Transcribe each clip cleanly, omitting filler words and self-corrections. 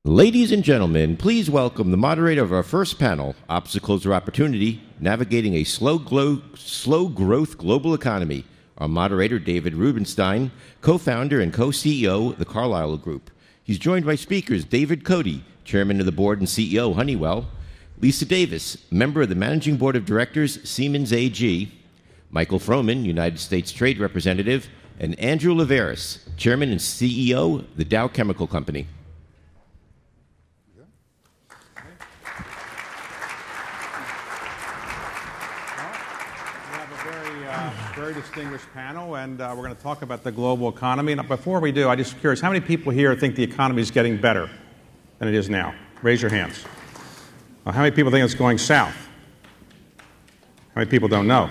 Ladies and gentlemen, please welcome the moderator of our first panel, Obstacles or Opportunity, Navigating a Slow Growth Global Economy. Our moderator, David Rubenstein, co-founder and co-CEO of the Carlyle Group. He's joined by speakers David Cote, Chairman of the Board and CEO, Honeywell, Lisa Davis, member of the Managing Board of Directors, Siemens AG, Michael Froman, United States Trade Representative, and Andrew Liveris, Chairman and CEO, the Dow Chemical Company. Very distinguished panel, and we're going to talk about the global economy. And before we do, I'm just curious, how many people here think the economy is getting better than it is now? Raise your hands. Well, how many people think it's going south? How many people don't know?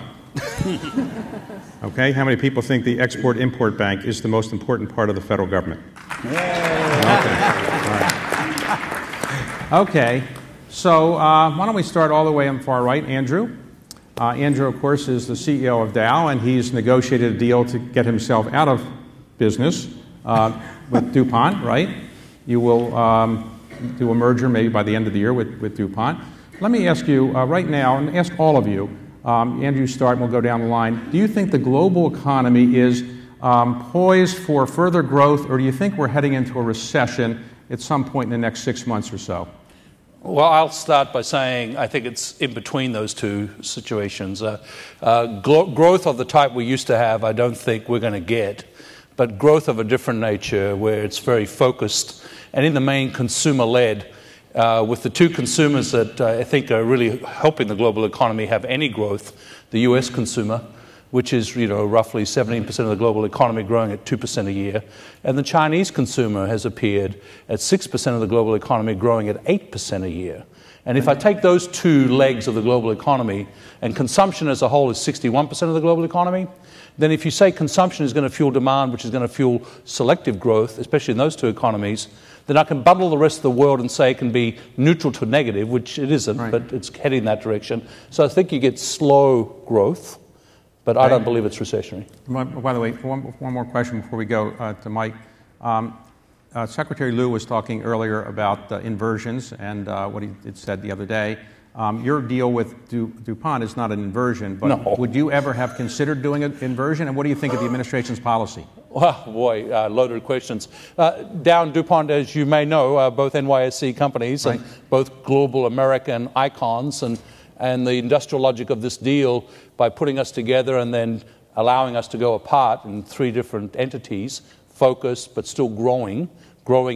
Okay, how many people think the Export-Import Bank is the most important part of the federal government? Okay, so why don't we start all the way on the far right, Andrew. Andrew, of course, is the CEO of Dow, and he's negotiated a deal to get himself out of business with DuPont, right? You will do a merger maybe by the end of the year with DuPont. Let me ask you right now, and ask all of you, Andrew, start, and we'll go down the line. Do you think the global economy is poised for further growth, or do you think we're heading into a recession at some point in the next 6 months or so? Well, I'll start by saying I think it's in between those two situations. Growth of the type we used to have, I don't think we're going to get, but growth of a different nature where it's very focused and in the main consumer-led, with the two consumers that I think are really helping the global economy have any growth, the U.S. consumer, which is roughly 17% of the global economy growing at 2% a year. And the Chinese consumer has appeared at 6% of the global economy growing at 8% a year. And if I take those two legs of the global economy, and consumption as a whole is 61% of the global economy, then if you say consumption is going to fuel demand, which is going to fuel selective growth, especially in those two economies, then I can bundle the rest of the world and say it can be neutral to negative, which it isn't, right, but it's heading in that direction. So I think you get slow growth, but I don't believe it's recessionary. By the way, one more question before we go to Mike. Secretary Lew was talking earlier about inversions and what he had said the other day. Your deal with DuPont is not an inversion, but no. Would you ever have considered doing an inversion? And what do you think of the administration's policy? Well, boy, loaded questions. Dow and DuPont, as you may know, both NYSE companies, right, and both global American icons, and the industrial logic of this deal by putting us together and then allowing us to go apart in three different entities, focused but still growing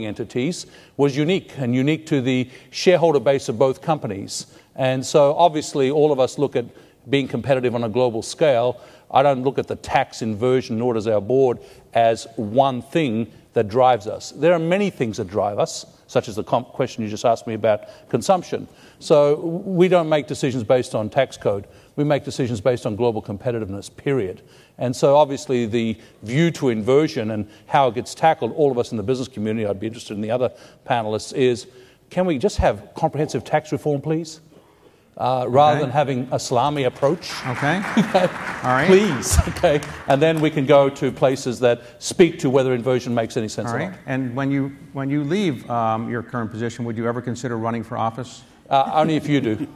entities, was unique, and unique to the shareholder base of both companies. And so obviously all of us look at being competitive on a global scale. I don't look at the tax inversion, nor does our board, as one thing that drives us. There are many things that drive us, such as the question you just asked me about consumption. So we don't make decisions based on tax code. We make decisions based on global competitiveness, period. And so obviously the view to inversion and how it gets tackled, all of us in the business community, I'd be interested in the other panelists, is can we just have comprehensive tax reform, please? Rather than having a salami approach. Okay. All right. Please. Okay. And then we can go to places that speak to whether inversion makes any sense. All right. And when you leave your current position, would you ever consider running for office? Only if you do. Touche.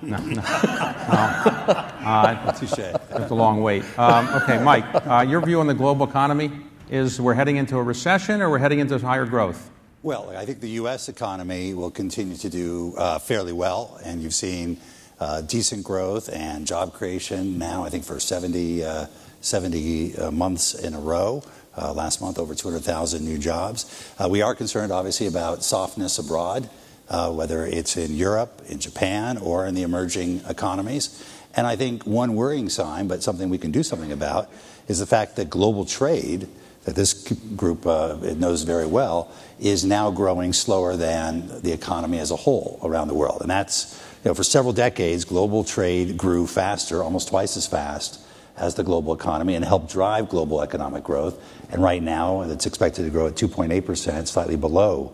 It's a long wait. Okay, Mike, your view on the global economy is we're heading into a recession or we're heading into higher growth? Well, I think the U.S. economy will continue to do fairly well, and you've seen decent growth and job creation now, I think, for 70 months in a row. Last month, over 200,000 new jobs. We are concerned, obviously, about softness abroad, whether it's in Europe, in Japan, or in the emerging economies. And I think one worrying sign, but something we can do something about, is the fact that global trade, that this group knows very well, is now growing slower than the economy as a whole around the world. And that's, for several decades, global trade grew faster, almost twice as fast as the global economy, and helped drive global economic growth. And right now, it's expected to grow at 2.8%, slightly below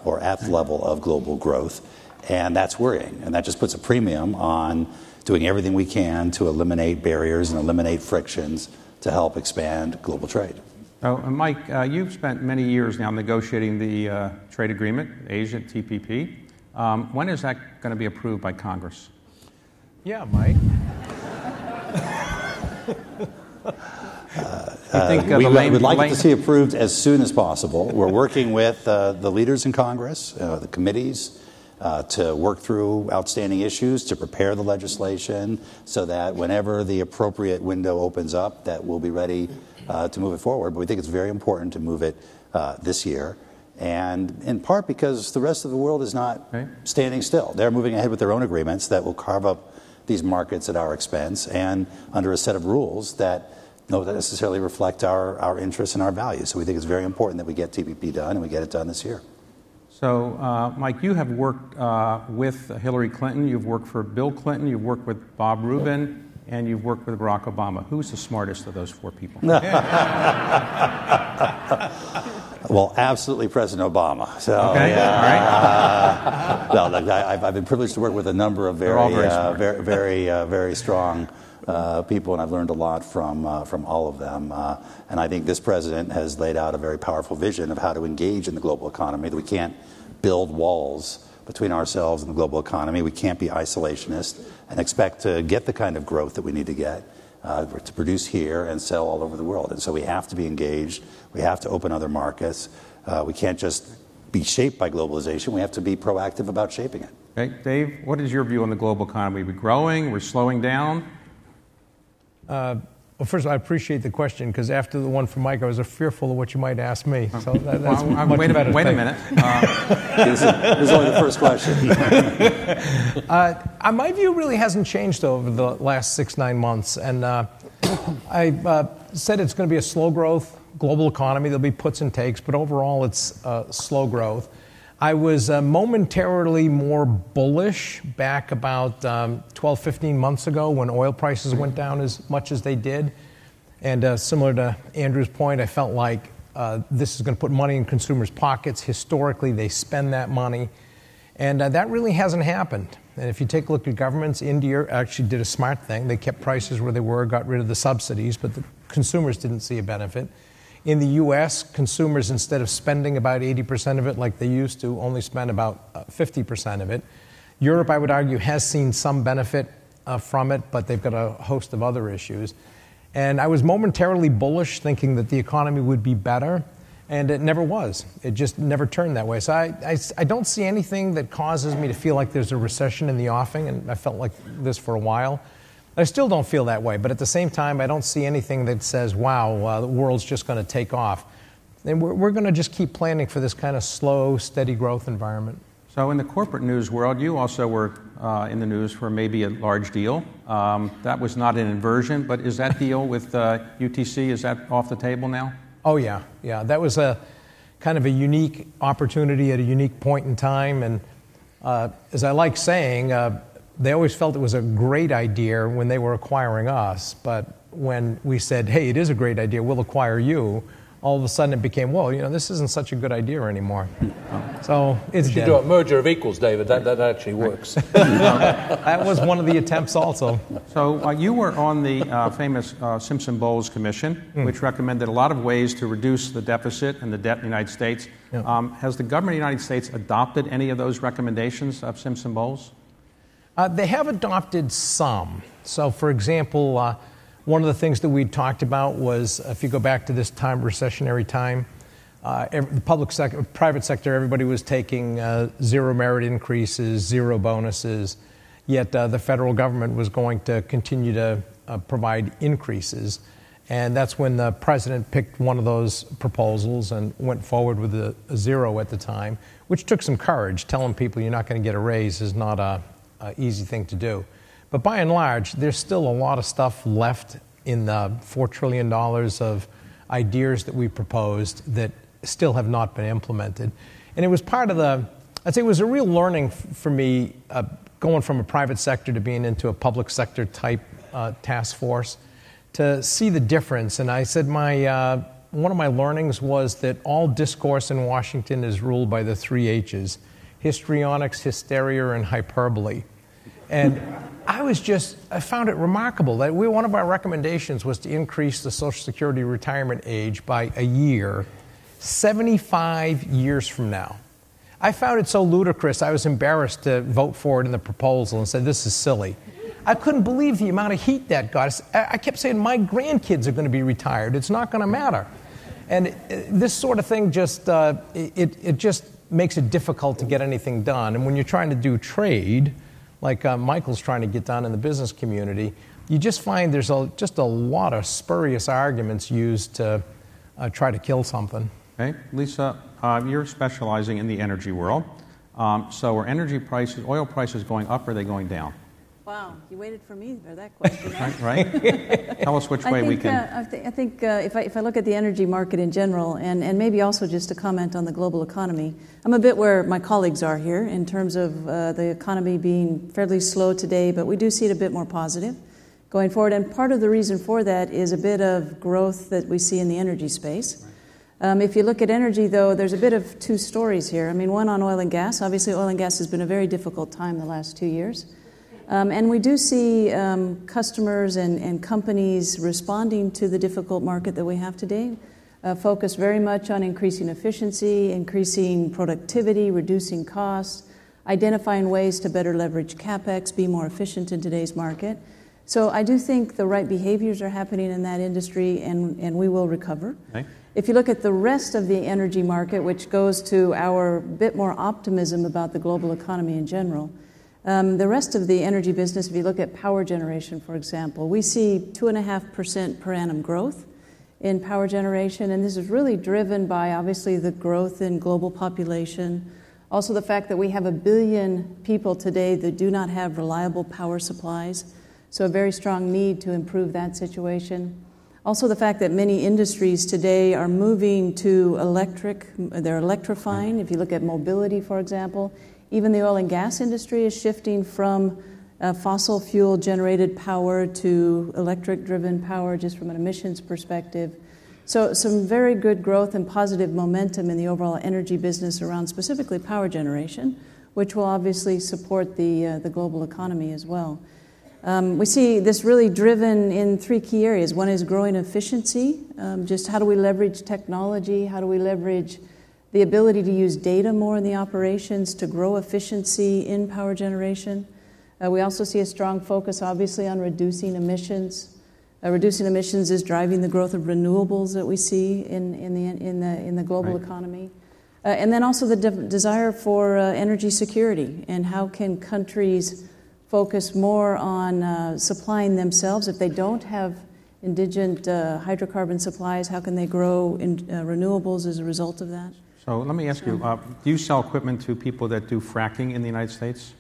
or at the level of global growth. And that's worrying. And that just puts a premium on doing everything we can to eliminate barriers and eliminate frictions to help expand global trade. So, Mike, you've spent many years now negotiating the trade agreement, Asia TPP. When is that going to be approved by Congress? Yeah, Mike. We would like it to see approved as soon as possible. We're working with the leaders in Congress, the committees, to work through outstanding issues, to prepare the legislation so that whenever the appropriate window opens up, that we'll be ready to move it forward. But we think it's very important to move it this year. And in part because the rest of the world is not standing still. They're moving ahead with their own agreements that will carve up these markets at our expense and under a set of rules that don't necessarily reflect our interests and our values. So we think it's very important that we get TPP done and we get it done this year. So, Mike, you have worked with Hillary Clinton, you've worked for Bill Clinton, you've worked with Bob Rubin, and you've worked with Barack Obama. Who's the smartest of those four people? Well, absolutely President Obama. So, okay. Yeah. All right. I've been privileged to work with a number of very strong people, and I've learned a lot from all of them. And I think this president has laid out a very powerful vision of how to engage in the global economy, that we can't build walls between ourselves and the global economy. We can't be isolationist and expect to get the kind of growth that we need to get to produce here and sell all over the world. And so we have to be engaged. We have to open other markets. We can't just be shaped by globalization. We have to be proactive about shaping it. Okay. Dave, what is your view on the global economy? We're growing? We're slowing down? Well, first, I appreciate the question, because after the one from Mike, I was fearful of what you might ask me. So that's wait a minute. This is only the first question. My view really hasn't changed over the last 6-9 months. And I said it's going to be a slow growth global economy. There'll be puts and takes, but overall it's slow growth. I was momentarily more bullish back about 12, 15 months ago when oil prices went down as much as they did. And similar to Andrew's point, I felt like this is going to put money in consumers' pockets. Historically, they spend that money. And that really hasn't happened. And if you take a look at governments, India actually did a smart thing. They kept prices where they were, got rid of the subsidies, but the consumers didn't see a benefit. In the U.S., consumers, instead of spending about 80% of it like they used to, only spend about 50% of it. Europe, I would argue, has seen some benefit from it, but they've got a host of other issues. And I was momentarily bullish, thinking that the economy would be better, and it never was. It just never turned that way. So I don't see anything that causes me to feel like there's a recession in the offing, and I felt like this for a while. I still don't feel that way, but at the same time, I don't see anything that says, wow, the world's just going to take off. And we're going to just keep planning for this kind of slow, steady growth environment. So in the corporate news world, you also were in the news for maybe a large deal. That was not an inversion, but is that deal with UTC, is that off the table now? Oh, yeah. Yeah, that was a kind of a unique opportunity at a unique point in time. And as I like saying, they always felt it was a great idea when they were acquiring us, but when we said, hey, it is a great idea, we'll acquire you, all of a sudden it became, well, this isn't such a good idea anymore. So it's dead. You do a merger of equals, David. That actually works. That was one of the attempts also. So you were on the famous Simpson-Bowles Commission, which recommended a lot of ways to reduce the deficit and the debt in the United States. Yeah. Has the government of the United States adopted any of those recommendations of Simpson-Bowles? They have adopted some. So, for example, one of the things that we talked about was, if you go back to this time, recessionary time, the public sector, private sector, everybody was taking zero merit increases, zero bonuses, yet the federal government was going to continue to provide increases. And that's when the president picked one of those proposals and went forward with a zero at the time, which took some courage. Telling people you're not going to get a raise is not a easy thing to do. But by and large, there's still a lot of stuff left in the $4 trillion of ideas that we proposed that still have not been implemented. And it was part of I'd say it was a real learning for me going from a private sector to being into a public sector type task force to see the difference. And I said one of my learnings was that all discourse in Washington is ruled by the 3 H's: histrionics, hysteria, and hyperbole. And I found it remarkable that one of our recommendations was to increase the Social Security retirement age by a year, 75 years from now. I found it so ludicrous, I was embarrassed to vote for it in the proposal and said, this is silly. I couldn't believe the amount of heat that got. I kept saying, my grandkids are going to be retired. It's not going to matter. And this sort of thing just, it just makes it difficult to get anything done. And when you're trying to do trade, like Michael's trying to get done in the business community, you just find there's just a lot of spurious arguments used to try to kill something. Okay, Lisa, you're specializing in the energy world. So are energy prices, oil prices going up or are they going down? Wow, you waited for me for that question. Right? Tell us which way we can. I think if I look at the energy market in general, and maybe also just to comment on the global economy, I'm a bit where my colleagues are here in terms of the economy being fairly slow today, but we do see it a bit more positive going forward. And part of the reason for that is a bit of growth that we see in the energy space. If you look at energy, though, there's a bit of two stories here. I mean, one on oil and gas. Obviously, oil and gas has been a very difficult time the last 2 years. And we do see customers and companies responding to the difficult market that we have today, focused very much on increasing efficiency, increasing productivity, reducing costs, identifying ways to better leverage CapEx, be more efficient in today's market. So I do think the right behaviors are happening in that industry, and we will recover. Okay. If you look at the rest of the energy market, which goes to our bit more optimism about the global economy in general, the rest of the energy business, if you look at power generation, for example, we see 2.5% per annum growth in power generation, and this is really driven by, obviously, the growth in global population, also the fact that we have 1 billion people today that do not have reliable power supplies, so a very strong need to improve that situation. Also the fact that many industries today are moving to electric, they're electrifying. If you look at mobility, for example, even the oil and gas industry is shifting from fossil fuel generated power to electric driven power just from an emissions perspective. So some very good growth and positive momentum in the overall energy business around specifically power generation, which will obviously support the global economy as well. We see this really driven in 3 key areas. One is growing efficiency, just how do we leverage technology, how do we leverage the ability to use data more in the operations to grow efficiency in power generation. We also see a strong focus, obviously, on reducing emissions. Reducing emissions is driving the growth of renewables that we see in the global economy. And then also the desire for energy security and how can countries focus more on supplying themselves. If they don't have indigent hydrocarbon supplies, how can they grow in renewables as a result of that? So let me ask you, do you sell equipment to people that do fracking in the United States?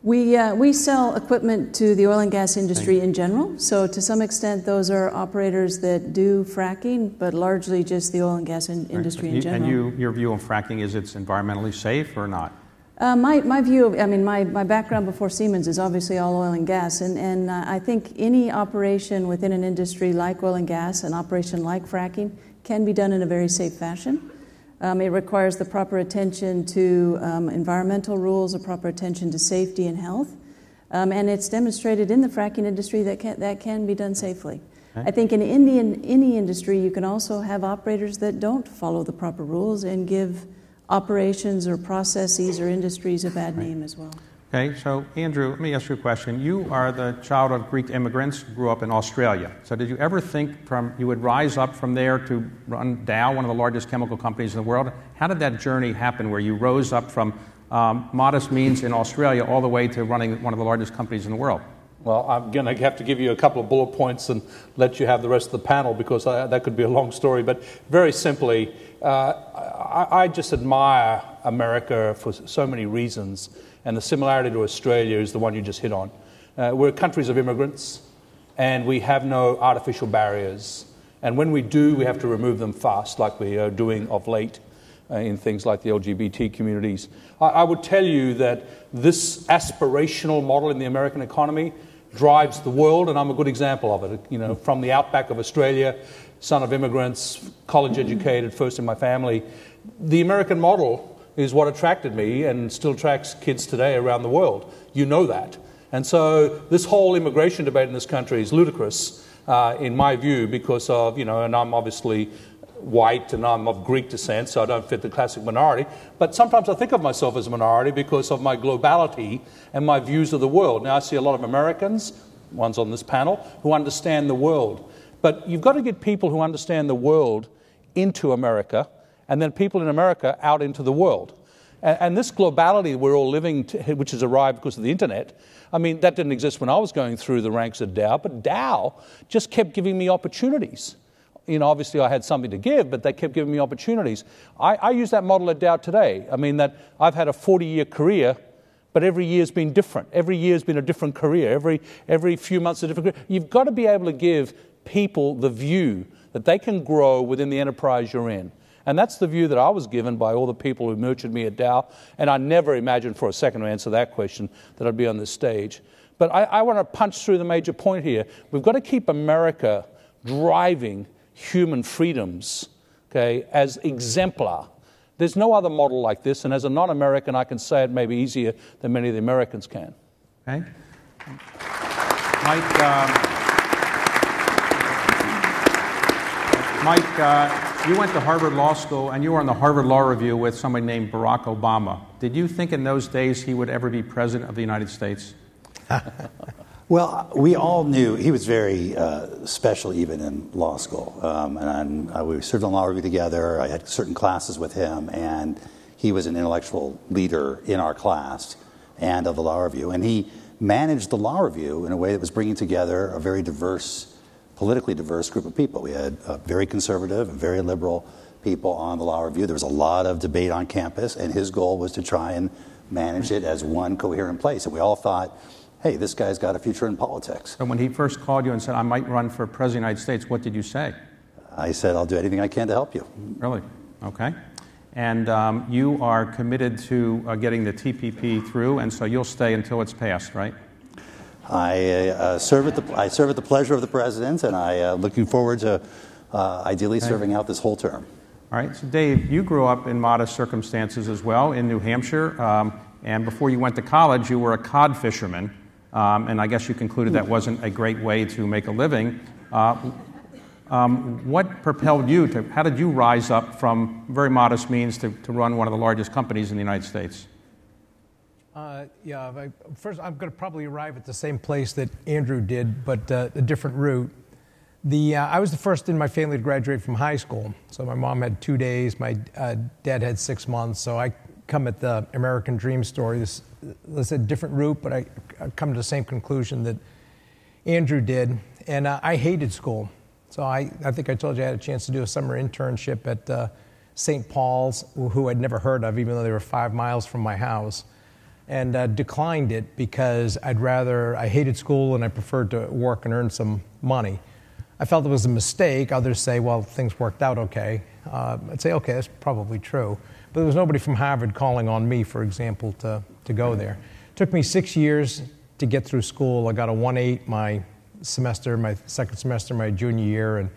We sell equipment to the oil and gas industry in general. So to some extent, those are operators that do fracking, but largely just the oil and gas industry in general. And your view on fracking is it's environmentally safe or not? My view, I mean, my background before Siemens is obviously all oil and gas, and I think any operation within an industry like oil and gas, an operation like fracking, can be done in a very safe fashion. It requires the proper attention to environmental rules, the proper attention to safety and health, and it's demonstrated in the fracking industry that can be done safely. Okay. I think in any industry, you can also have operators that don't follow the proper rules and give operations or processes or industries a bad name as well. Okay, so Andrew, let me ask you a question. You are the child of Greek immigrants, grew up in Australia. So did you ever think you would rise up from there to run Dow, one of the largest chemical companies in the world? How did that journey happen where you rose up from modest means in Australia all the way to running one of the largest companies in the world? Well, I'm going to have to give you a couple of bullet points and let you have the rest of the panel because that could be a long story. But very simply, I just admire America for so many reasons. And the similarity to Australia is the one you just hit on. We're countries of immigrants, and we have no artificial barriers. And when we do, we have to remove them fast, like we are doing of late in things like the LGBT communities. I would tell you that this aspirational model in the American economy drives the world, and I'm a good example of it. You know, from the outback of Australia, son of immigrants, college educated, first in my family, the American model is what attracted me and still attracts kids today around the world. You know that. And so this whole immigration debate in this country is ludicrous, in my view, because of, and I'm obviously white and I'm of Greek descent, so I don't fit the classic minority. But sometimes I think of myself as a minority because of my globality and my views of the world. Now, I see a lot of Americans, ones on this panel, who understand the world. But you've got to get people who understand the world into America, and then people in America out into the world. And this globality we're all living, which has arrived because of the internet, I mean, that didn't exist when I was going through the ranks at Dow, but Dow just kept giving me opportunities. Obviously I had something to give, but they kept giving me opportunities. I use that model at Dow today. I mean, that I've had a 40-year career, but every year's been different. Every year's been a different career. Every few months a different career. You've got to be able to give people the view that they can grow within the enterprise you're in. And that's the view that I was given by all the people who nurtured me at Dow. And I never imagined for a second to answer that question that I'd be on this stage. But I want to punch through the major point here. We've got to keep America driving human freedoms, okay, as exemplar. There's no other model like this. And as a non-American, I can say it maybe easier than many of the Americans can. Okay. Mike, you went to Harvard Law School, and you were on the Harvard Law Review with somebody named Barack Obama. Did you think in those days he would ever be president of the United States? Well, we all knew he was very special even in law school. We served on law review together. I had certain classes with him, and he was an intellectual leader in our class and of the law review. And he managed the law review in a way that was bringing together a very diverse, politically diverse group of people. We had very conservative and very liberal people on the law review. There was a lot of debate on campus, and his goal was to try and manage it as one coherent place. And we all thought, hey, this guy's got a future in politics. And when he first called you and said, I might run for president of the United States, what did you say? I said, I'll do anything I can to help you. Really? Okay. And you are committed to getting the TPP through, and so you'll stay until it's passed, right? I serve at the pleasure of the president, and I'm looking forward to ideally serving out this whole term. All right. So, Dave, you grew up in modest circumstances as well in New Hampshire, and before you went to college, you were a cod fisherman. And I guess you concluded that wasn't a great way to make a living. What propelled you to, how did you rise up from very modest means to run one of the largest companies in the United States? First, I'm going to probably arrive at the same place that Andrew did, but a different route. I was the first in my family to graduate from high school. So my mom had 2 days, my dad had 6 months, so I come at the American dream story. This is a different route, but I come to the same conclusion that Andrew did. And I hated school. So I think I told you I had a chance to do a summer internship at St. Paul's, who I'd never heard of, even though they were 5 miles from my house, and declined it because I hated school and I preferred to work and earn some money. I felt it was a mistake. Others say, well, things worked out okay. I'd say, okay, that's probably true. But there was nobody from Harvard calling on me, for example, to go there. It took me 6 years to get through school. I got a 1.8 my second semester, my junior year. And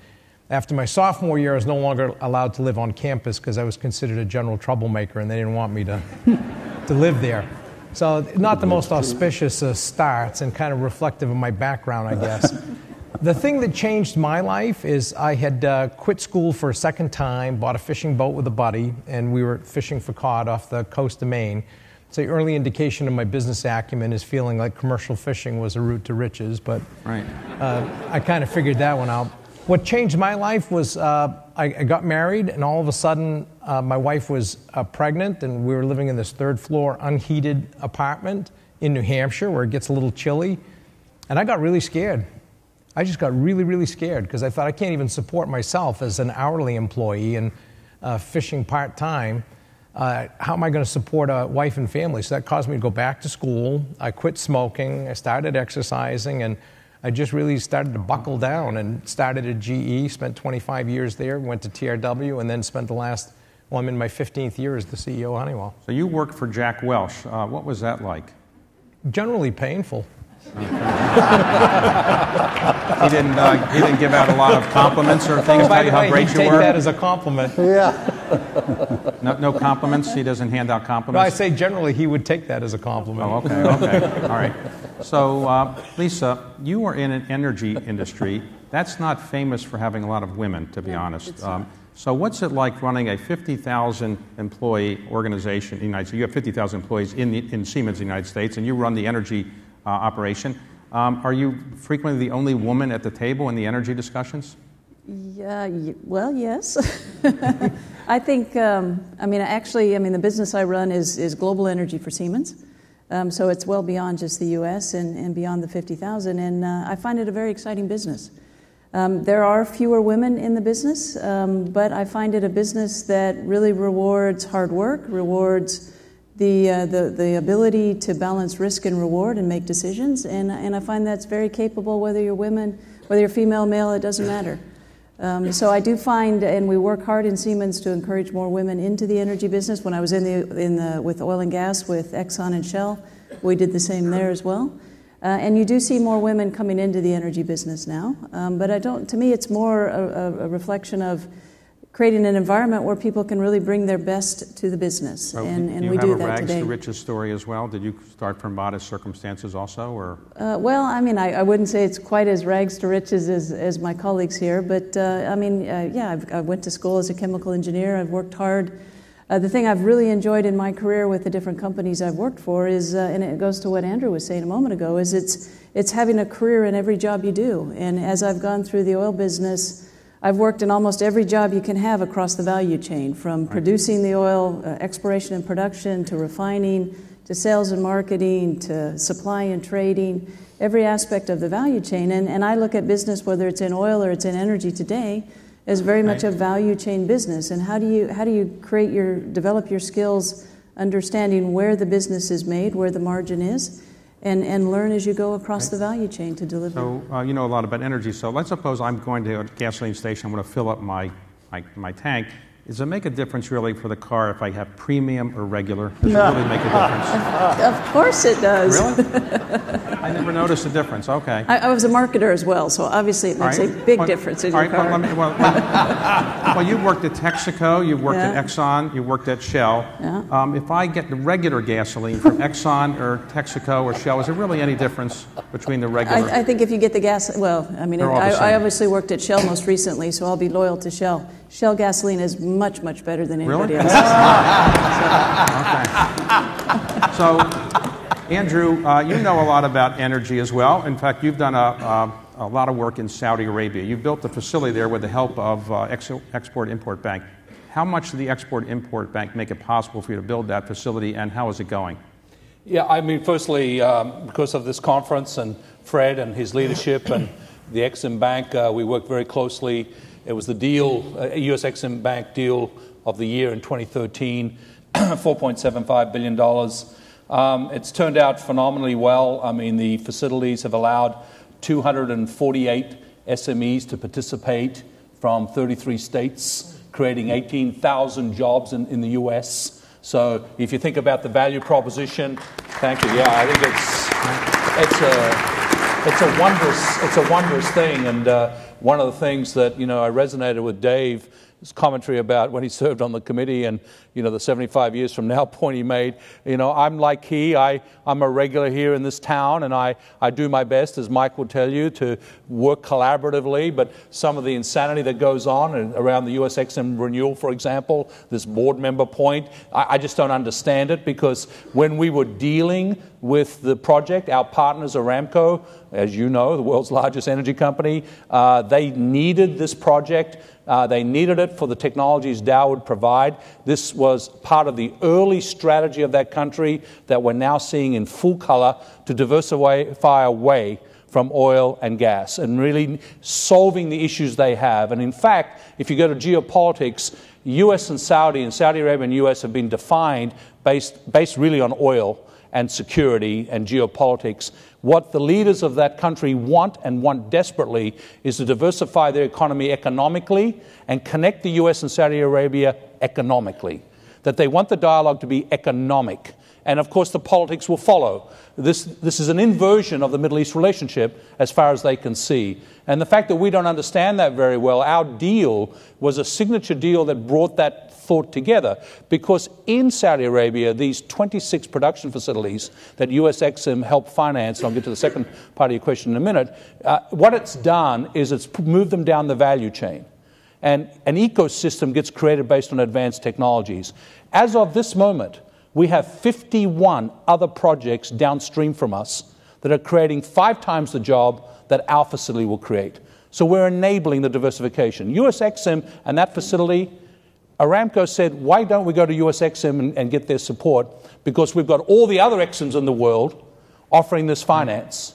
after my sophomore year, I was no longer allowed to live on campus because I was considered a general troublemaker, and they didn't want me to live there. So not the most auspicious starts, and kind of reflective of my background, I guess. The thing that changed my life is I had quit school for a second time, bought a fishing boat with a buddy, and we were fishing for cod off the coast of Maine. So the early indication of my business acumen is feeling like commercial fishing was a route to riches, but right. I kind of figured that one out. What changed my life was I got married, and all of a sudden my wife was pregnant, and we were living in this third-floor unheated apartment in New Hampshire where it gets a little chilly, and I got really scared. I just got really, really scared because I thought I can't even support myself as an hourly employee and fishing part-time. How am I going to support a wife and family? So that caused me to go back to school. I quit smoking. I started exercising, and I just really started to buckle down and started at GE, spent 25 years there, went to TRW, and then spent I'm in my 15th year as the CEO of Honeywell. So you worked for Jack Welch. What was that like? Generally painful. He didn't give out a lot of compliments or things about how great you take were? That as a compliment. Yeah. No compliments? He doesn't hand out compliments? No, I say generally he would take that as a compliment. Oh, okay. All right. So, Lisa, you are in an energy industry. That's not famous for having a lot of women, to be honest. So what's it like running a 50,000 employee organization in the United States? You have 50,000 employees in Siemens in the United States, and you run the energy operation. Are you frequently the only woman at the table in the energy discussions? Yeah, well, yes. I think, the business I run is global energy for Siemens. So it's well beyond just the U.S. and beyond the 50,000, and I find it a very exciting business. There are fewer women in the business, but I find it a business that really rewards hard work, rewards the ability to balance risk and reward and make decisions, and I find that's very capable whether you're women, whether you're female, male, it doesn't matter. So I do find, and we work hard in Siemens to encourage more women into the energy business. When I was with oil and gas with Exxon and Shell, we did the same there as well. And you do see more women coming into the energy business now. But to me, it's more a reflection of creating an environment where people can really bring their best to the business. And we do that today. Do you have a rags to riches story as well? Did you start from modest circumstances also? Or? I wouldn't say it's quite as rags to riches as my colleagues here. But, I went to school as a chemical engineer. I've worked hard. The thing I've really enjoyed in my career with the different companies I've worked for is, and it goes to what Andrew was saying a moment ago, is it's having a career in every job you do. And as I've gone through the oil business, I've worked in almost every job you can have across the value chain, from producing the oil, exploration and production, to refining, to sales and marketing, to supply and trading, every aspect of the value chain. And I look at business, whether it's in oil or it's in energy today, as very much a value chain business. And how do you develop your skills, understanding where the business is made, where the margin is, and learn as you go across the value chain to deliver. So you know a lot about energy. So let's suppose I'm going to a gasoline station. I'm going to fill up my tank. Does it make a difference really for the car if I have premium or regular? Does it really make a difference? Of course it does. Really? I never noticed a difference. Okay. I was a marketer as well, so obviously it makes a big difference in your car. Well, you worked at Texaco, you worked at Exxon, you worked at Shell. Yeah. If I get the regular gasoline from Exxon or Texaco or Shell, is there really any difference between the regular? I think if you get the gas, I obviously worked at Shell most recently, so I'll be loyal to Shell. Shell gasoline is much, much better than anybody else's. Okay. So, Andrew, you know a lot about energy as well. In fact, you've done a lot of work in Saudi Arabia. You built a facility there with the help of Export-Import Bank. How much did the Export-Import Bank make it possible for you to build that facility, and how is it going? Yeah, firstly, because of this conference and Fred and his leadership and the Exim Bank, we worked very closely. It was the deal, a U.S. Exim Bank deal of the year in 2013, $4.75 billion. It's turned out phenomenally well. The facilities have allowed 248 SMEs to participate from 33 states, creating 18,000 jobs in the U.S. So if you think about the value proposition, thank you. Yeah, I think it's a wondrous thing. And one of the things that I resonated with Dave, his commentary about when he served on the committee and the 75 years from now point he made. I'm like I'm a regular here in this town, and I do my best, as Mike will tell you, to work collaboratively. But some of the insanity that goes on around the U.S. Exim renewal, for example, this board member point, I just don't understand it, because when we were dealing with the project, our partners Aramco, as you know, the world's largest energy company, they needed this project. They needed it for the technologies Dow would provide. This was part of the early strategy of that country that we're now seeing in full color to diversify away from oil and gas and really solving the issues they have. And in fact, if you go to geopolitics, U.S. and Saudi Arabia and U.S. have been defined based really on oil and security and geopolitics. What the leaders of that country want desperately is to diversify their economy economically and connect the U.S. and Saudi Arabia economically. That they want the dialogue to be economic And of course, the politics will follow. This is an inversion of the Middle East relationship as far as they can see. And the fact that we don't understand that very well, our deal was a signature deal that brought that thought together, because in Saudi Arabia, these 26 production facilities that US Exim helped finance, and I'll get to the second part of your question in a minute, what it's done is it's moved them down the value chain. And an ecosystem gets created based on advanced technologies. As of this moment, we have 51 other projects downstream from us that are creating 5 times the job that our facility will create. So we're enabling the diversification. US Exim and that facility, Aramco said, why don't we go to US Exim and get their support? Because we've got all the other Exims in the world offering this finance.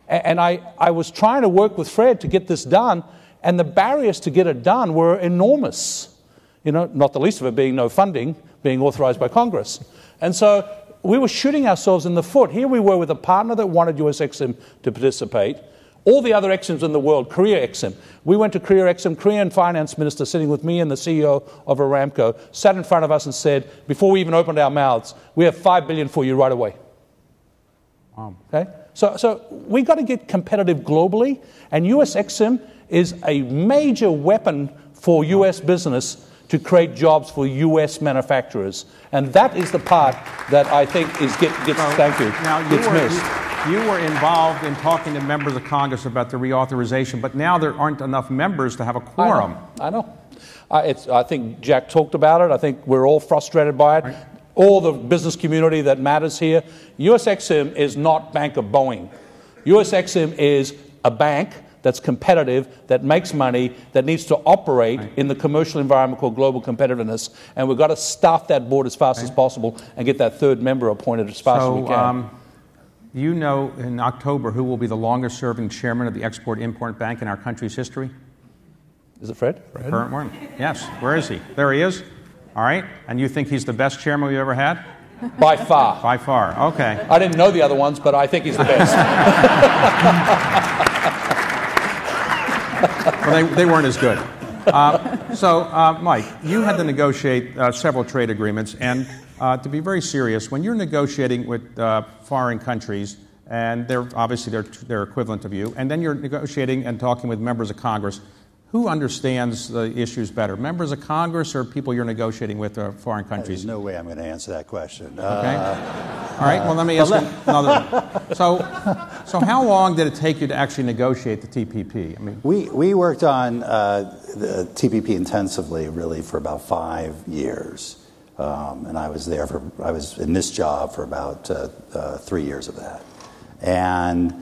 And I was trying to work with Fred to get this done, and the barriers to get it done were enormous. You know, not the least of it being no funding being authorized by Congress. And so we were shooting ourselves in the foot. Here we were with a partner that wanted US Exim to participate. All the other Exims in the world, Korea Exim. We went to Korea Exim, Korean finance minister sitting with me and the CEO of Aramco, sat in front of us and said, before we even opened our mouths, we have $5 billion for you right away. Wow. Okay? So we got to get competitive globally, and US Exim is a major weapon for US business to create jobs for US manufacturers. And that is the part that I think gets missed. You were involved in talking to members of Congress about the reauthorization, but now there aren't enough members to have a quorum. I know. I think Jack talked about it. I think we're all frustrated by it. Right. All the business community that matters here. US Exim is not Bank of Boeing. US Exim is a bank that's competitive, that makes money, that needs to operate in the commercial environment called global competitiveness. And we've got to staff that board as fast as possible and get that third member appointed as fast as we can. You know in October who will be the longest-serving chairman of the Export-Import Bank in our country's history? Is it Fred? The current one. Yes. Where is he? There he is. All right. And you think he's the best chairman we've ever had? By far. By far. Okay. I didn't know the other ones, but I think he's the best. Well, they weren't as good. Mike, you had to negotiate several trade agreements, and to be very serious, when you're negotiating with foreign countries, and they're obviously they're equivalent of you, and then you're negotiating and talking with members of Congress, who understands the issues better, members of Congress or people you're negotiating with foreign countries? There's no way I'm going to answer that question. Okay. All right. Well, let me ask another one. So how long did it take you to actually negotiate the TPP? I mean, we worked on the TPP intensively, really, for about 5 years, and I was in this job for about 3 years of that, and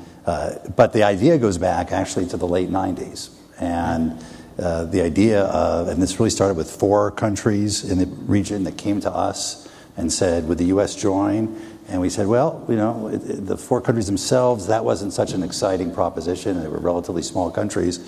but the idea goes back actually to the late 90s. And the idea of, and this really started with 4 countries in the region that came to us and said, would the U.S. join? And we said, well, you know, the 4 countries themselves, that wasn't such an exciting proposition. They were relatively small countries.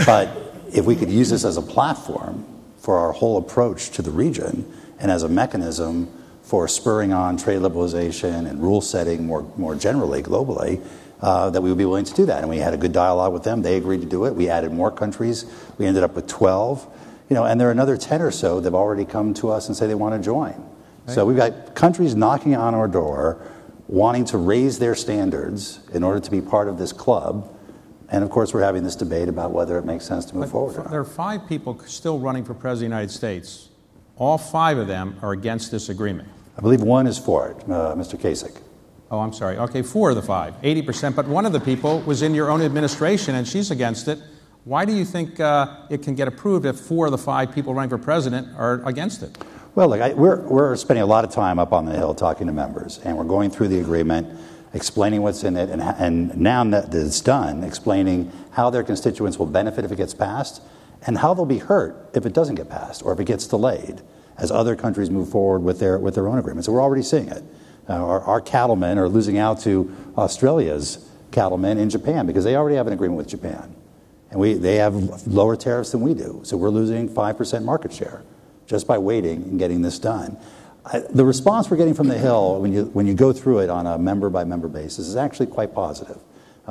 But if we could use this as a platform for our whole approach to the region and as a mechanism for spurring on trade liberalization and rule setting more generally, globally, that we would be willing to do that. And we had a good dialogue with them. They agreed to do it. We added more countries. We ended up with 12. You know, and there are another 10 or so that have already come to us and say they want to join. Right. So we've got countries knocking on our door, wanting to raise their standards in order to be part of this club. And of course, we're having this debate about whether it makes sense to move forward. There are 5 people still running for President of the United States. All 5 of them are against this agreement. I believe 1 is for it, Mr. Kasich. Oh, I'm sorry. Okay, 4 of the 5, 80%. But one of the people was in your own administration, and she's against it. Why do you think it can get approved if 4 of the 5 people running for president are against it? Well, look, we're spending a lot of time up on the Hill talking to members, and we're going through the agreement, explaining what's in it, and now that it's done, explaining how their constituents will benefit if it gets passed, and how they'll be hurt if it doesn't get passed or if it gets delayed as other countries move forward with their own agreements. So we're already seeing it. Our cattlemen are losing out to Australia's cattlemen in Japan because they already have an agreement with Japan. And they have lower tariffs than we do. So we're losing 5% market share just by waiting and getting this done. The response we're getting from the Hill when you go through it on a member-by-member basis is actually quite positive.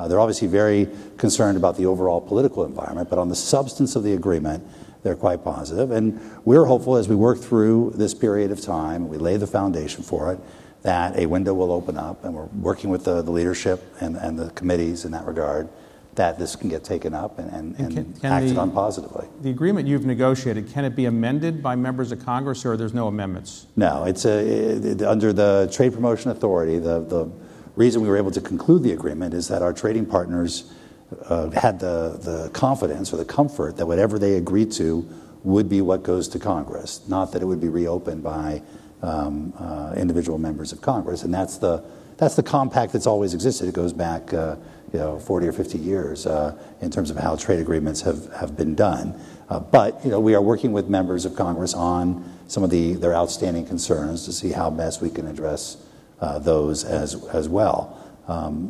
They're obviously very concerned about the overall political environment, but on the substance of the agreement, they're quite positive. And we're hopeful as we work through this period of time, we lay the foundation for it, that a window will open up, and we're working with the leadership and the committees in that regard, that this can get taken up and acted on positively. The agreement you've negotiated, can it be amended by members of Congress, or there's no amendments? No, it's under the Trade Promotion Authority. The reason we were able to conclude the agreement is that our trading partners had the confidence or the comfort that whatever they agreed to would be what goes to Congress, not that it would be reopened by individual members of Congress. And that's the compact that's always existed. It goes back 40 or 50 years in terms of how trade agreements have been done. But we are working with members of Congress on some of their outstanding concerns to see how best we can address those as well.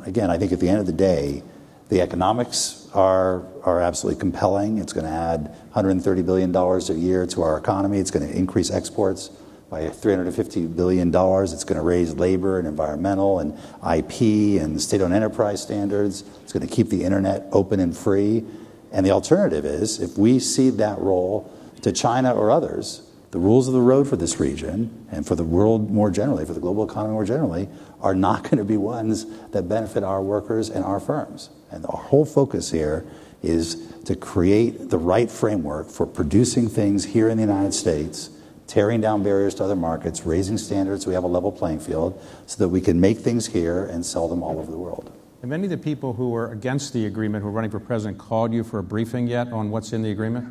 Again, I think at the end of the day, the economics are absolutely compelling. It's going to add $130 billion a year to our economy. It's going to increase exports by $350 billion. It's going to raise labor and environmental and IP and state-owned enterprise standards. It's going to keep the internet open and free. And the alternative is, if we cede that role to China or others, the rules of the road for this region and for the world more generally, for the global economy more generally, are not going to be ones that benefit our workers and our firms. And our whole focus here is to create the right framework for producing things here in the United States, tearing down barriers to other markets, raising standards so we have a level playing field, so that we can make things here and sell them all over the world. Have many of the people who were against the agreement, who are running for president, called you for a briefing yet on what's in the agreement?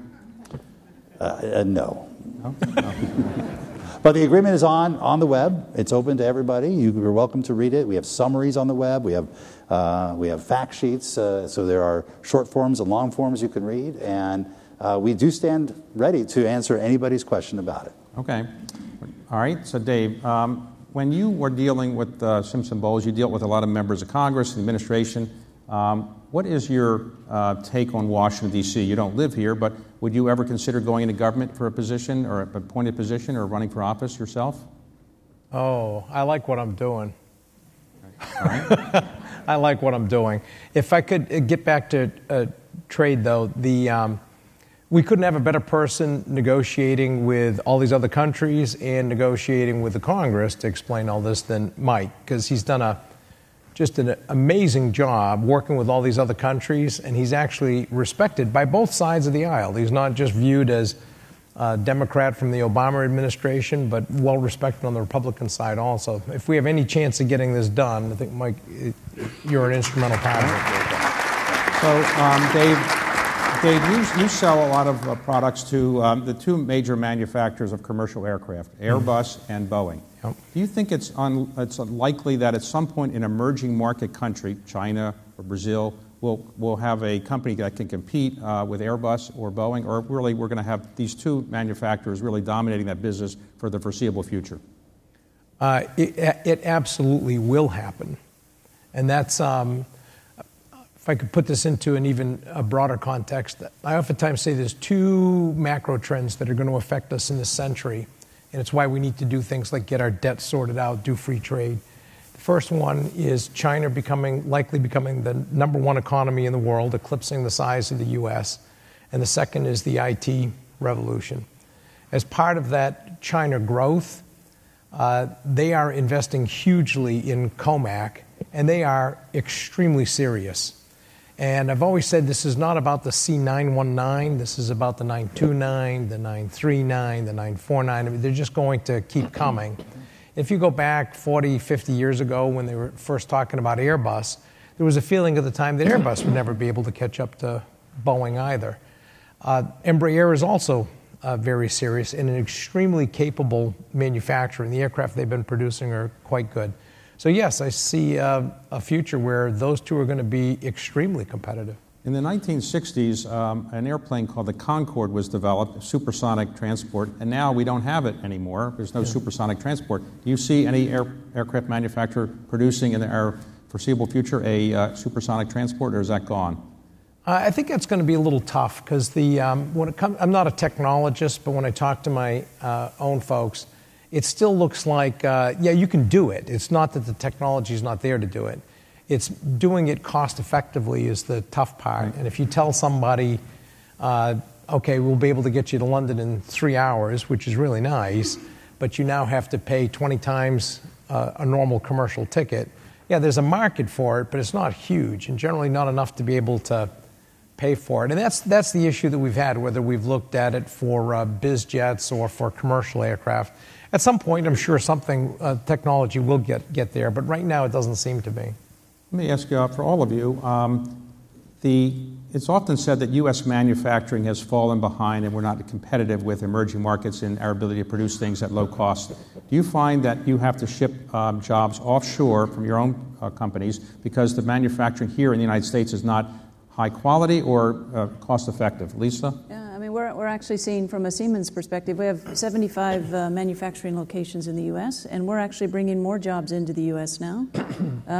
No. No? But the agreement is on the web. It's open to everybody. You're welcome to read it. We have summaries on the web. We have fact sheets. So there are short forms and long forms you can read. And we do stand ready to answer anybody's question about it. Okay. All right. So, Dave, when you were dealing with Simpson Bowles, you dealt with a lot of members of Congress and administration. What is your take on Washington, D.C.? You don't live here, but would you ever consider going into government for a position or a appointed position or running for office yourself? Oh, I like what I'm doing. All right. I like what I'm doing. If I could get back to trade, though, we couldn't have a better person negotiating with all these other countries and negotiating with the Congress to explain all this than Mike, because he's done just an amazing job working with all these other countries, and he's actually respected by both sides of the aisle. He's not just viewed as a Democrat from the Obama administration, but well respected on the Republican side also. If we have any chance of getting this done, I think, Mike, you're an instrumental part of it. So, Dave, you sell a lot of products to the two major manufacturers of commercial aircraft, Airbus and Boeing. Yep. Do you think it's unlikely that at some point an emerging market country, China or Brazil, will have a company that can compete with Airbus or Boeing, or really we're going to have these two manufacturers really dominating that business for the foreseeable future? It absolutely will happen. And that's, if I could put this into an even broader context, I oftentimes say there's two macro trends that are going to affect us in this century. And it's why we need to do things like get our debt sorted out, do free trade. The first one is China likely becoming the number one economy in the world, eclipsing the size of the U.S. And the second is the IT revolution. As part of that China growth, they are investing hugely in COMAC, and they are extremely serious. And I've always said this is not about the C919. This is about the 929, the 939, the 949. I mean, they're just going to keep coming. If you go back 40, 50 years ago when they were first talking about Airbus, there was a feeling at the time that Airbus would never be able to catch up to Boeing either. Embraer is also very serious and an extremely capable manufacturer, and the aircraft they've been producing are quite good. So yes, I see a future where those two are going to be extremely competitive. In the 1960s, an airplane called the Concorde was developed, supersonic transport, and now we don't have it anymore. There's no supersonic transport. Do you see any aircraft manufacturer producing in our foreseeable future a supersonic transport, or is that gone? I think that's going to be a little tough because I'm not a technologist, but when I talk to my own folks, it still looks like, you can do it. It's not that the technology is not there to do it. It's doing it cost effectively is the tough part. Right. And if you tell somebody, okay, we'll be able to get you to London in 3 hours, which is really nice, but you now have to pay 20 times a normal commercial ticket. Yeah, there's a market for it, but it's not huge and generally not enough to be able to pay for it. And that's the issue that we've had, whether we've looked at it for biz jets or for commercial aircraft. At some point, I'm sure something, technology will get there, but right now it doesn't seem to be. Let me ask you, for all of you, it's often said that U.S. manufacturing has fallen behind and we're not competitive with emerging markets in our ability to produce things at low cost. Do you find that you have to ship jobs offshore from your own companies because the manufacturing here in the United States is not high quality or cost effective? Lisa? Yeah, I mean, we're actually seeing from a Siemens perspective, we have 75 manufacturing locations in the U.S., and we're actually bringing more jobs into the U.S. now.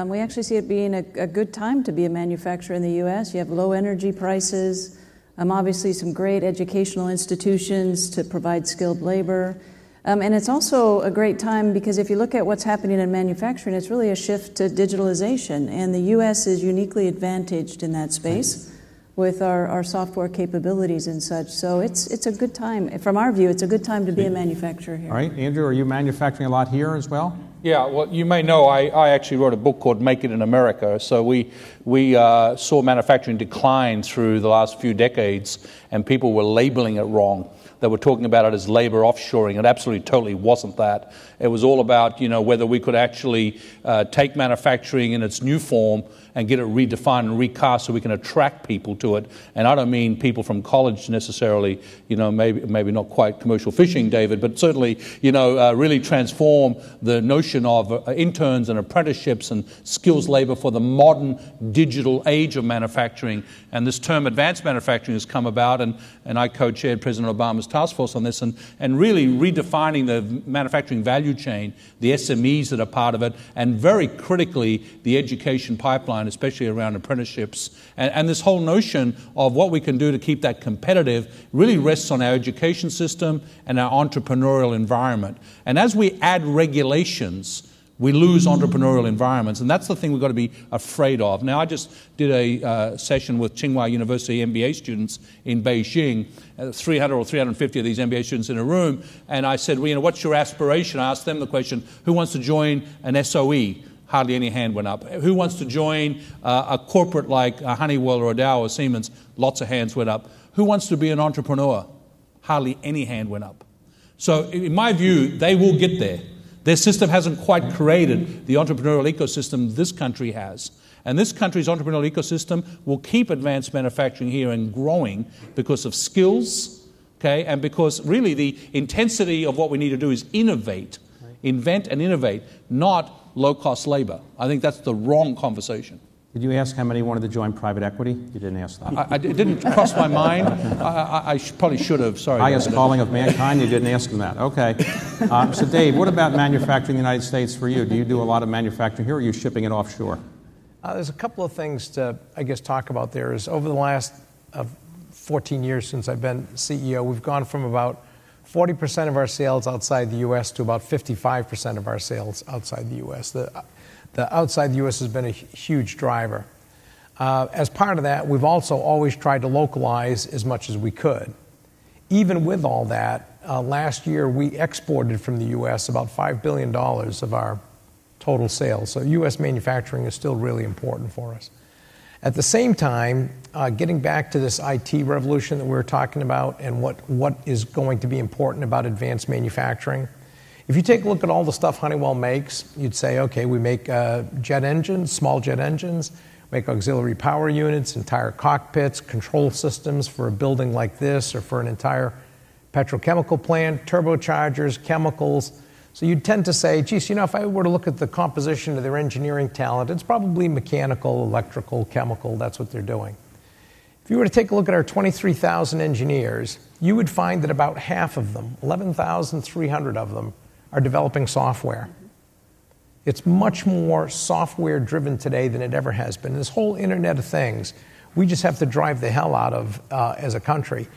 We actually see it being a good time to be a manufacturer in the U.S. You have low energy prices, obviously some great educational institutions to provide skilled labor. And it's also a great time because if you look at what's happening in manufacturing, it's really a shift to digitalization. And the U.S. is uniquely advantaged in that space with our software capabilities and such. So it's a good time. From our view, it's a good time to be a manufacturer here. All right. Andrew, are you manufacturing a lot here as well? Yeah, well, you may know I actually wrote a book called Make It in America. So we saw manufacturing decline through the last few decades, and people were labeling it wrong. They were talking about it as labor offshoring. It absolutely, totally wasn't that. It was all about, whether we could actually take manufacturing in its new form and get it redefined and recast so we can attract people to it. And I don't mean people from college necessarily, maybe not quite commercial fishing, David, but certainly, really transform the notion of interns and apprenticeships and skills labor for the modern digital age of manufacturing. And this term advanced manufacturing has come about, and I co-chaired President Obama's task force on this, and really redefining the manufacturing value chain, the SMEs that are part of it, and very critically, the education pipeline, especially around apprenticeships. And this whole notion of what we can do to keep that competitive really rests on our education system and our entrepreneurial environment. And as we add regulations, we lose entrepreneurial environments, and that's the thing we've got to be afraid of. Now, I just did a session with Tsinghua University MBA students in Beijing, 300 or 350 of these MBA students in a room, and I said, well, what's your aspiration? I asked them the question, who wants to join an SOE? Hardly any hand went up. Who wants to join a corporate like Honeywell or Dow or Siemens? Lots of hands went up. Who wants to be an entrepreneur? Hardly any hand went up. So in my view, they will get there. Their system hasn't quite created the entrepreneurial ecosystem this country has. And this country's entrepreneurial ecosystem will keep advanced manufacturing here and growing because of skills, okay, and because really the intensity of what we need to do is innovate, invent and innovate, not low-cost labor. I think that's the wrong conversation. Did you ask how many wanted to join private equity? You didn't ask that. It didn't cross my mind. I probably should have. Sorry. Highest calling of mankind, you didn't ask them that. Okay. So, Dave, what about manufacturing in the United States for you? Do you do a lot of manufacturing here, or are you shipping it offshore? There's a couple of things to, talk about there. Is over the last 14 years since I've been CEO, we've gone from about 40% of our sales outside the U.S. to about 55% of our sales outside the U.S. The outside the U.S. has been a huge driver. As part of that, we've also always tried to localize as much as we could. Even with all that, last year we exported from the U.S. about $5 billion of our total sales. So U.S. manufacturing is still really important for us. At the same time, getting back to this IT revolution that we were talking about and what is going to be important about advanced manufacturing, if you take a look at all the stuff Honeywell makes, you'd say, okay, we make jet engines, small jet engines, make auxiliary power units, entire cockpits, control systems for a building like this or for an entire petrochemical plant, turbochargers, chemicals. So you'd tend to say, geez, if I were to look at the composition of their engineering talent, it's probably mechanical, electrical, chemical, that's what they're doing. If you were to take a look at our 23,000 engineers, you would find that about half of them, 11,300 of them, are developing software. It's much more software driven today than it ever has been. This whole Internet of Things, we just have to drive the hell out of as a country.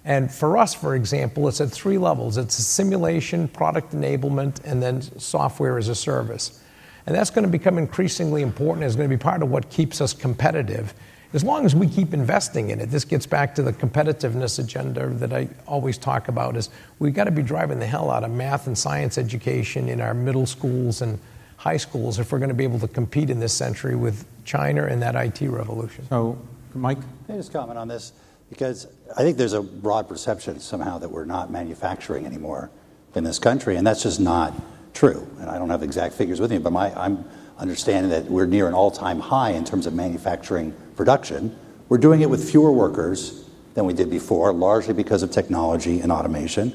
And for us, for example, it's at 3 levels. It's a simulation, product enablement, and then software as a service. And that's going to become increasingly important. It's going to be part of what keeps us competitive. As long as we keep investing in it, this gets back to the competitiveness agenda that I always talk about, is we've got to be driving the hell out of math and science education in our middle schools and high schools if we're going to be able to compete in this century with China and that IT revolution. So, Mike? Can I just comment on this? Because I think there's a broad perception somehow that we're not manufacturing anymore in this country, and that's just not true. And I don't have exact figures with me, but I'm understanding that we're near an all-time high in terms of manufacturing production. We're doing it with fewer workers than we did before, largely because of technology and automation.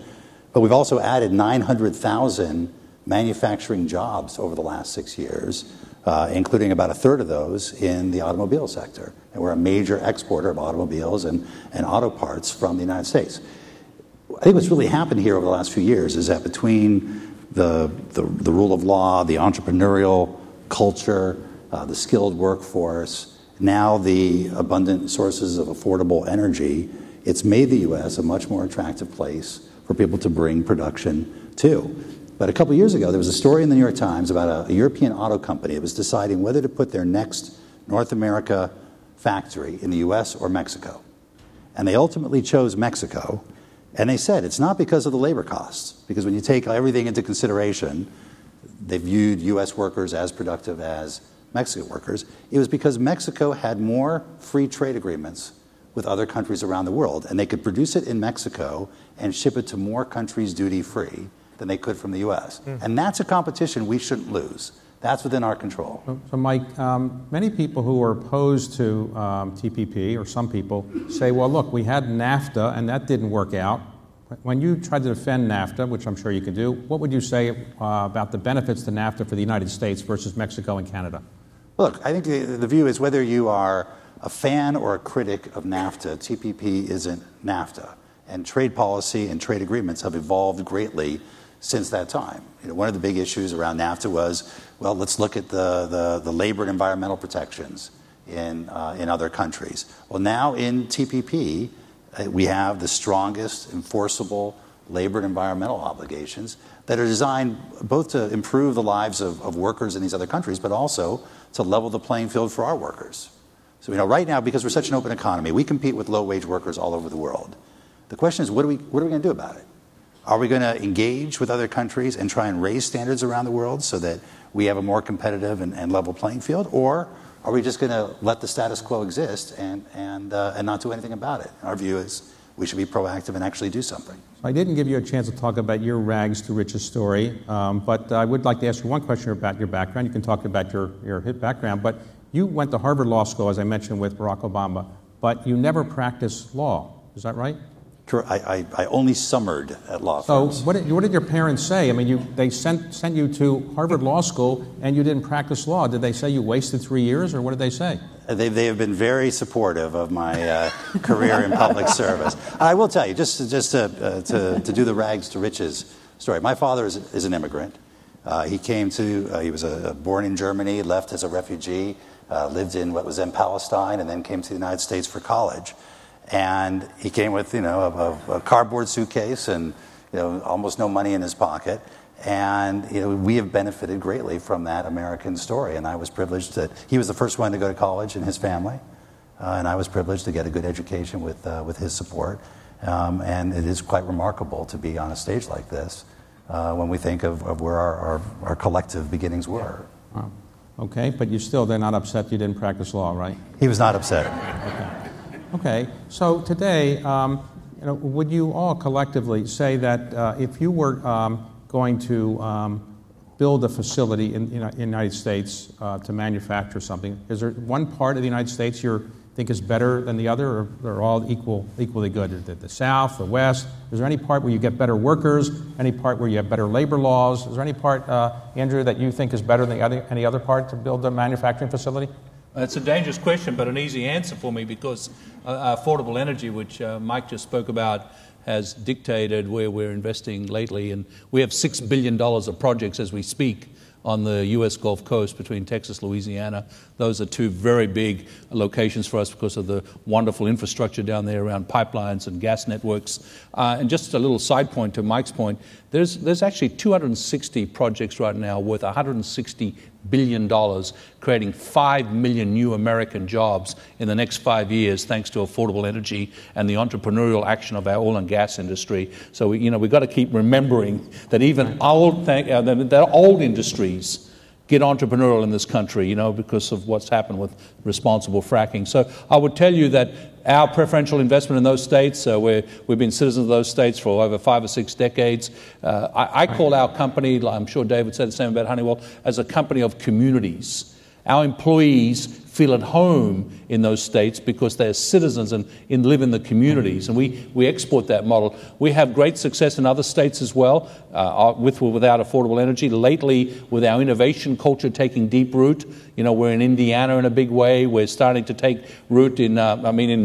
But we've also added 900,000 manufacturing jobs over the last 6 years, including about a third of those in the automobile sector. And we're a major exporter of automobiles and auto parts from the United States. I think what's really happened here over the last few years is that between the rule of law, the entrepreneurial culture, the skilled workforce, now the abundant sources of affordable energy, it's made the U.S. a much more attractive place for people to bring production to. But a couple of years ago, there was a story in the New York Times about a European auto company that was deciding whether to put their next North America factory in the U.S. or Mexico. And they ultimately chose Mexico. And they said it's not because of the labor costs, because when you take everything into consideration, they viewed U.S. workers as productive as Mexican workers. It was because Mexico had more free trade agreements with other countries around the world, and they could produce it in Mexico and ship it to more countries duty-free than they could from the U.S. And that's a competition we shouldn't lose. That's within our control. So Mike, many people who are opposed to TPP, or some people, say, well, look, we had NAFTA, and that didn't work out. When you tried to defend NAFTA, which I'm sure you could do, what would you say about the benefits to NAFTA for the United States versus Mexico and Canada? Look, I think the view is whether you are a fan or a critic of NAFTA, TPP isn't NAFTA. And trade policy and trade agreements have evolved greatly since that time. One of the big issues around NAFTA was, well, let's look at the labor and environmental protections in other countries. Well, now in TPP, we have the strongest enforceable labor and environmental obligations that are designed both to improve the lives of workers in these other countries, but also to level the playing field for our workers. So, right now, because we're such an open economy, we compete with low-wage workers all over the world. The question is, what are we going to do about it? Are we going to engage with other countries and try and raise standards around the world so that we have a more competitive and level playing field? Or are we just going to let the status quo exist and not do anything about it? Our view is we should be proactive and actually do something. I didn't give you a chance to talk about your rags to riches story, but I would like to ask you one question about your background. You can talk about your background, but you went to Harvard Law School, as I mentioned, with Barack Obama, but you never practiced law. Is that right? I only summered at law firms. So what did your parents say? I mean, they sent you to Harvard Law School and you didn't practice law. Did they say you wasted 3 years, or what did they say? They have been very supportive of my career in public service. I will tell you, just to do the rags to riches story. My father is an immigrant. He was born in Germany, left as a refugee, lived in what was then Palestine, and then came to the United States for college. And he came with, a cardboard suitcase and, almost no money in his pocket. And, we have benefited greatly from that American story. And I was privileged that he was the first one to go to college in his family. And I was privileged to get a good education with his support. And it is quite remarkable to be on a stage like this when we think of where our collective beginnings were. Wow. Okay, but they're not upset you didn't practice law, right? He was not upset. Okay, so today, would you all collectively say that if you were going to build a facility in the United States to manufacture something, is there one part of the United States you think is better than the other, or they're all equally good? The South, the West? Is there any part where you get better workers, any part where you have better labor laws? Is there any part, Andrew, that you think is better than any other part to build a manufacturing facility? It's a dangerous question, but an easy answer for me, because affordable energy, which Mike just spoke about, has dictated where we're investing lately. And we have $6 billion of projects as we speak on the U.S. Gulf Coast between Texas, Louisiana. Those are two very big locations for us because of the wonderful infrastructure down there around pipelines and gas networks. And just a little side point to Mike's point, there's actually 260 projects right now worth $160 billion, creating 5 million new American jobs in the next 5 years, thanks to affordable energy and the entrepreneurial action of our oil and gas industry. So we've got to keep remembering that even old industries get entrepreneurial in this country, because of what's happened with responsible fracking. So I would tell you that our preferential investment in those states, where we've been citizens of those states for over 5 or 6 decades, I call our company, I'm sure David said the same about Honeywell, as a company of communities. Our employees feel at home in those states because they're citizens and live in the communities, and we export that model. We have great success in other states as well, with or without affordable energy. Lately, with our innovation culture taking deep root, we're in Indiana in a big way. We're starting to take root in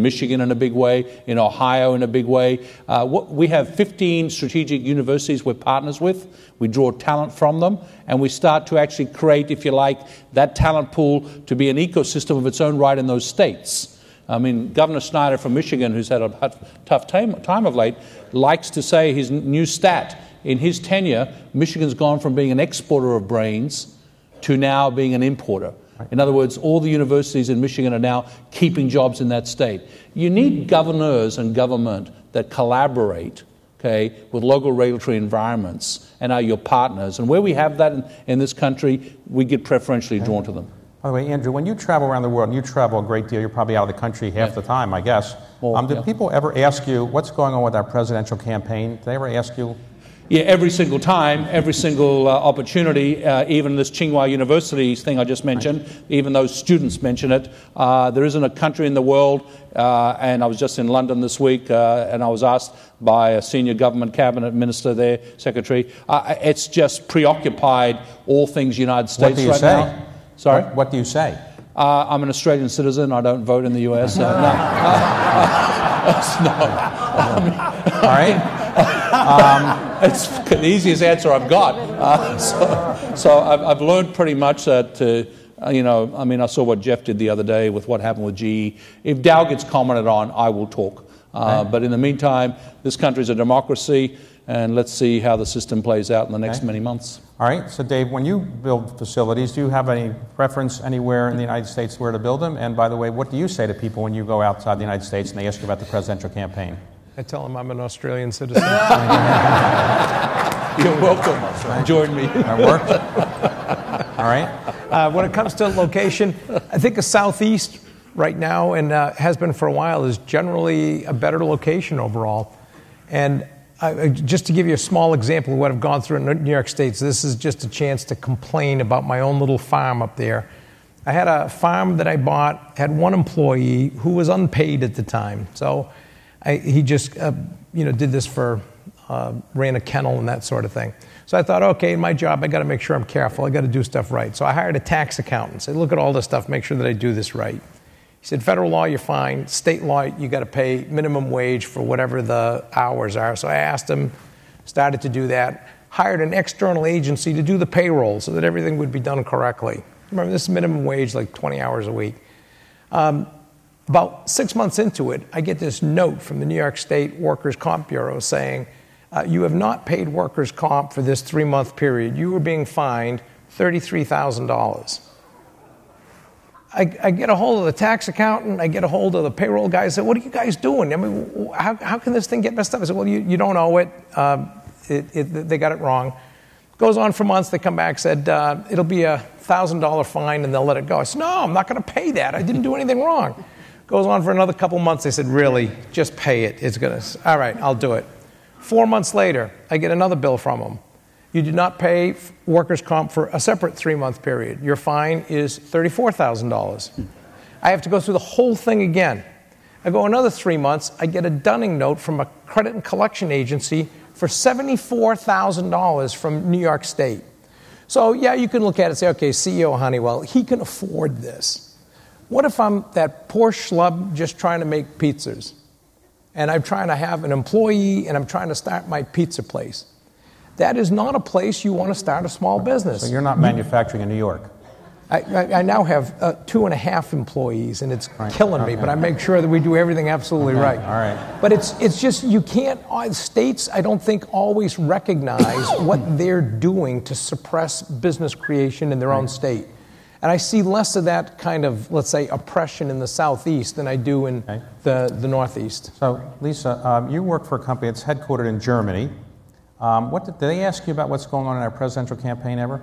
Michigan in a big way, in Ohio in a big way. We have 15 strategic universities we're partners with. We draw talent from them, and we start to actually create, if you like, that talent pool to be an ecosystem of its own right in those states. Governor Snyder from Michigan, who's had a tough time of late, likes to say his new stat. In his tenure, Michigan's gone from being an exporter of brains to now being an importer. In other words, all the universities in Michigan are now keeping jobs in that state. You need governors and government that collaborate, with local regulatory environments and are your partners. And where we have that in this country, we get preferentially drawn to them. By the way, Andrew, when you travel around the world, and you travel a great deal, you're probably out of the country half the time, I guess. Do people ever ask you, what's going on with our presidential campaign? Do they ever ask you? Yeah, every single time, every single opportunity, even this Tsinghua University thing I just mentioned, even those students mention it. There isn't a country in the world, and I was just in London this week, and I was asked by a senior government cabinet minister there, secretary, it's just preoccupied all things United States. What do you right say? Now. Sorry? What do you say? I'm an Australian citizen. I don't vote in the US. No. All right. It's the easiest answer I've got. So I've learned pretty much that, I saw what Jeff did the other day with what happened with GE. If Dow gets commented on, I will talk. But in the meantime, this country is a democracy, and let's see how the system plays out in the next many months. All right. So, Dave, when you build facilities, do you have any preference anywhere in the United States where to build them? And by the way, what do you say to people when you go outside the United States and they ask you about the presidential campaign? I tell them I'm an Australian citizen. You're welcome. Join me. That worked. All right. When it comes to location, I think the Southeast right now, and has been for a while, is generally a better location overall. And just to give you a small example of what I've gone through in New York State, so this is just a chance to complain about my own little farm up there. I had a farm that I bought, had one employee who was unpaid at the time. So he just, did this for, ran a kennel and that sort of thing. So I thought, okay, in my job, I got to make sure I'm careful. I got to do stuff right. So I hired a tax accountant. Said, look at all this stuff, make sure that I do this right. He said, federal law, you're fine. State law, you got to pay minimum wage for whatever the hours are. So I asked him, started to do that, hired an external agency to do the payroll so that everything would be done correctly. Remember, this is minimum wage, like 20 hours a week. About 6 months into it, I get this note from the New York State Workers' Comp Bureau saying, you have not paid workers' comp for this 3-month period. You are being fined $33,000. I get a hold of the tax accountant. I get a hold of the payroll guy. I said, what are you guys doing? I mean, how can this thing get messed up? I said, well, you don't owe it. They got it wrong. Goes on for months. They come back, said, it'll be a $1,000 fine, and they'll let it go. I said, no, I'm not going to pay that. I didn't do anything wrong. Goes on for another couple months. They said, really, just pay it. It's going to, all right, I'll do it. 4 months later, I get another bill from them. You did not pay workers' comp for a separate 3-month period. Your fine is $34,000. I have to go through the whole thing again. I go another 3 months. I get a dunning note from a credit and collection agency for $74,000 from New York State. So, yeah, you can look at it and say, okay, CEO of Honeywell, he can afford this. What if I'm that poor schlub just trying to make pizzas? And I'm trying to have an employee, and I'm trying to start my pizza place. That is not a place you want to start a small business. So you're not manufacturing in New York? I now have 2.5 employees, and it's killing me, but I make sure that we do everything absolutely right. All right. But it's just, you can't, states, I don't think, always recognize what they're doing to suppress business creation in their own state. And I see less of that kind of, let's say, oppression in the Southeast than I do in the Northeast. So, Lisa, you work for a company that's headquartered in Germany. Did they ask you about what's going on in our presidential campaign ever?